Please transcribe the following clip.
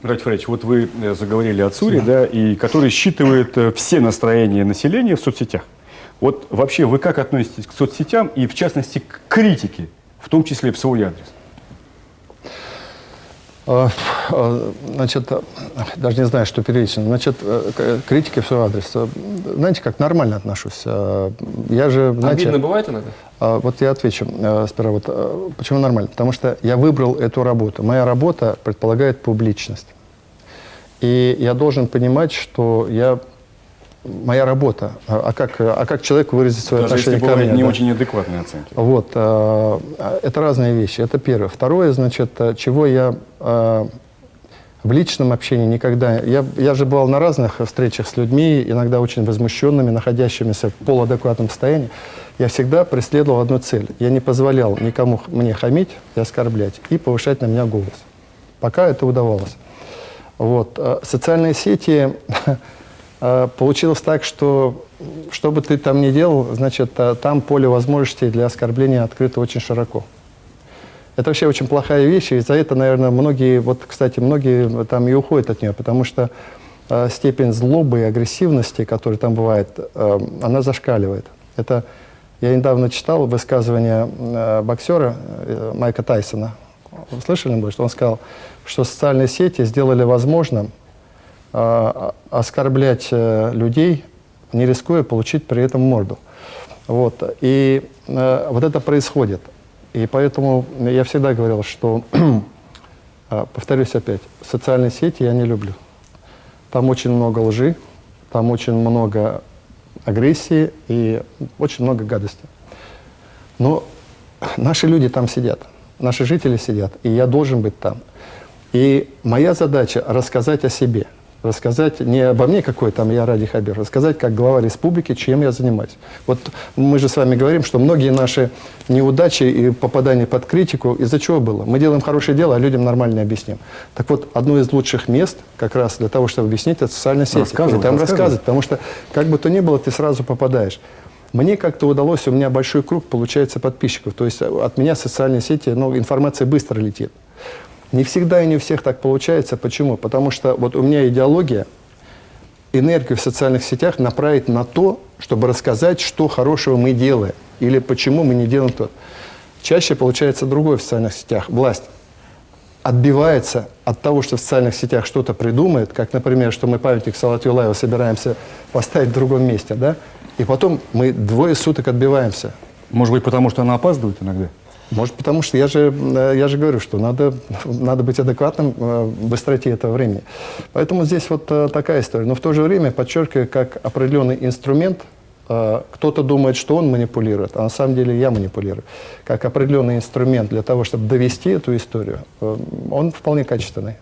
Граф Федорович, вот вы заговорили о ЦУРе, да, и который считывает все настроения населения в соцсетях. Вот вообще вы как относитесь к соцсетям и, в частности, к критике, в том числе в свой адрес? Значит, даже не знаю, что перечислено. Значит, критики в свой адрес. Знаете, как нормально отношусь. Я же, знаете, обидно бывает иногда? Вот я отвечу сперва. Вот, почему нормально? Потому что я выбрал эту работу. Моя работа предполагает публичность. И я должен понимать, что моя работа. А как человек выразить свое Даже отношение если ко мне? бывают не Да? очень адекватные оценки. Вот. Это разные вещи. Это первое. Второе, значит, чего я в личном общении никогда... Я же бывал на разных встречах с людьми, иногда очень возмущенными, находящимися в полуадекватном состоянии. Я всегда преследовал одну цель. Я не позволял никому мне хамить и оскорблять, и повышать на меня голос. Пока это удавалось. Вот. Социальные сети... Получилось так, что бы ты там ни делал, значит, там поле возможностей для оскорбления открыто очень широко. Это вообще очень плохая вещь, и за это, наверное, многие там и уходят от нее, потому что степень злобы и агрессивности, которая там бывает, она зашкаливает. Я недавно читал высказывание боксера Майка Тайсона. Вы слышали, может, что он сказал, что социальные сети сделали возможным оскорблять людей, не рискуя получить при этом морду. Вот. И вот это происходит. И поэтому я всегда говорил, что, повторюсь опять, социальные сети я не люблю. Там очень много лжи, там очень много агрессии и очень много гадости. Но наши люди там сидят, наши жители сидят, и я должен быть там. И моя задача рассказать о себе. Рассказать не обо мне, какой там я Ради Хабиров, рассказать как глава республики, чем я занимаюсь. Вот мы же с вами говорим, что многие наши неудачи и попадания под критику из-за чего было? Мы делаем хорошее дело, а людям нормально объясним. Так вот, одно из лучших мест как раз для того, чтобы объяснить, это социальные сети. Там рассказывать, потому что как бы то ни было, ты сразу попадаешь. Мне как-то удалось, у меня большой круг получается подписчиков, то есть от меня социальные сети, информация быстро летит. Не всегда и не у всех так получается. Почему? Потому что вот у меня идеология, энергию в социальных сетях направить на то, чтобы рассказать, что хорошего мы делаем, или почему мы не делаем то. Чаще получается другое в социальных сетях. Власть отбивается от того, что в социальных сетях что-то придумает, как, например, что мы памятник Салавату Юлаеву собираемся поставить в другом месте, да? И потом мы 2 суток отбиваемся. Может быть, потому что она опаздывает иногда? Может, потому что я же говорю, что надо быть адекватным в быстроте этого времени. Поэтому здесь вот такая история. Но в то же время, подчеркиваю, как определенный инструмент, кто-то думает, что он манипулирует, а на самом деле я манипулирую. Как определенный инструмент для того, чтобы довести эту историю, он вполне качественный.